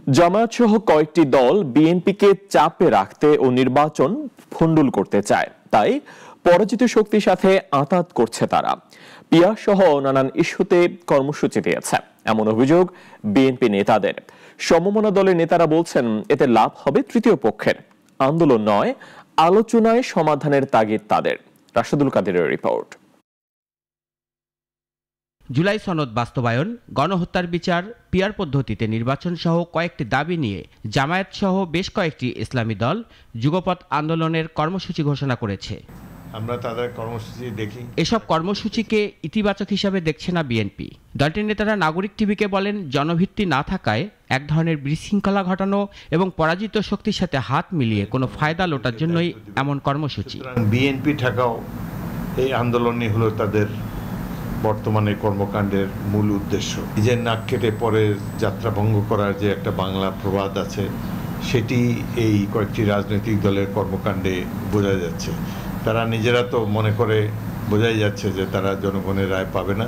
জামায়াত সহ কয়েকটি দল বিএনপিকে চাপে রাখতে ও নির্বাচন ভণ্ডুল করতে চায়, তাই পরাজিত শক্তির সাথে আঁতাত করছে তারা। পিয়ার সহ নানান ইস্যুতে কর্মসূচি দিয়েছে এমন অভিযোগ বিএনপি নেতাদের। সমমনা দলের নেতারা বলছেন এতে লাভ হবে তৃতীয় পক্ষের। আন্দোলন নয়, আলোচনায় সমাধানের তাগিদ তাদের। রাশেদুল কাদেরের রিপোর্ট। জুলাই সনদ বাস্তবায়ন, গণহত্যার বিচার, পিয়ার পদ্ধতিতে নির্বাচন সহ কয়েকটি দাবি নিয়ে জামায়াত সহ বেশ কয়েকটি ইসলামী দল যুগপৎ আন্দোলনের কর্মসূচি ঘোষণা করেছে। আমরা তাদের কর্মসূচি দেখি। এসব কর্মসূচিকে ইতিবাচক হিসাবে দেখছে না বিএনপি। দলটির নেতারা নাগরিক টিভিকে বলেন, জনভিত্তি না থাকায় এক ধরনের বিশৃঙ্খলা ঘটানো এবং পরাজিত শক্তির সাথে হাত মিলিয়ে কোনো ফায়দা লোটার জন্যই এমন কর্মসূচি। বিএনপি ঠেকাও এই আন্দোলনই হলো তাদের বর্তমানে কর্মকাণ্ডের মূল উদ্দেশ্য। নিজের নাক কেটে পরে যাত্রা ভঙ্গ করার যে একটা বাংলা প্রবাদ আছে, সেটি এই কয়েকটি রাজনৈতিক দলের কর্মকাণ্ডে বোঝা যাচ্ছে। তারা নিজেরা তো মনে করে বোঝাই যাচ্ছে যে তারা জনগণের রায় পাবে না,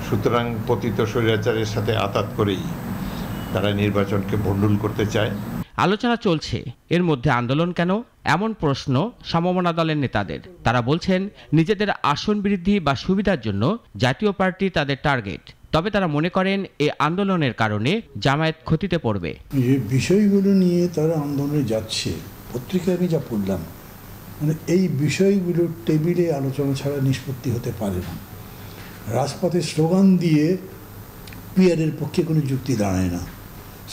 সুতরাং পতিত স্বৈরাচারের সাথে আঁতাত করেই তারা নির্বাচনকে ভণ্ডুল করতে চায়। আলোচনা চলছে, এর মধ্যে আন্দোলন কেন, এমন প্রশ্ন সমমনা দলের নেতাদের। তারা বলছেন নিজেদের আসন বৃদ্ধি বা সুবিধার জন্য জাতীয় পার্টি তাদের টার্গেট। তবে তারা মনে করেন এই আন্দোলনের কারণে জামায়াত ক্ষতিতে পড়বে। যে বিষয়গুলো নিয়ে তারা আন্দোলনে যাচ্ছে, পত্রিকায় আমি যা পড়লাম, মানে এই বিষয়গুলো টেবিলে আলোচনা ছাড়া নিষ্পত্তি হতে পারে না। রাজপথে স্লোগান দিয়ে পিয়ারের পক্ষে কোনো যুক্তি দাঁড়ায় না।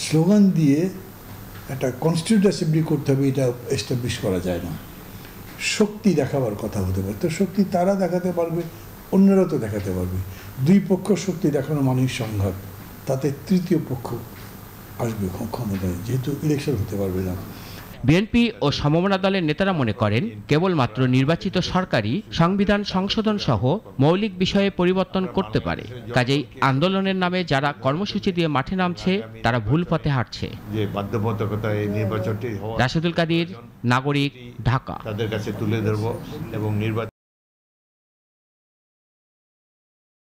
স্লোগান দিয়ে একটা কনস্টিটিউয়েন্ট অ্যাসেম্বলি করতে হবে, এটা এস্টাবলিশ করা যায় না। শক্তি দেখাবার কথা হতে পারে, তো শক্তি তারা দেখাতে পারবে, অন্যরা তো দেখাতে পারবে। দুই পক্ষ শক্তি দেখানো মানবিক সংঘাত, তাতে তৃতীয় পক্ষ আসবে ক্ষমতায়, যেহেতু ইলেকশন হতে পারবে না। বিএনপি ও সমমনা দলের নেতারা মনে করেন কেবলমাত্র নির্বাচিত সরকারই সংবিধান সংশোধন সহ মৌলিক বিষয়ে পরিবর্তন করতে পারে। কাজেই আন্দোলনের নামে যারা কর্মসূচি দিয়ে মাঠে নামছে তারা ভুল পথে হাঁটছে। যে বাধ্যবাধকতা এই নির্বাচনটি রাশেদুল কাদের, নাগরিক, ঢাকা। তাদের কাছে তুলে ধরব এবং নির্বাচন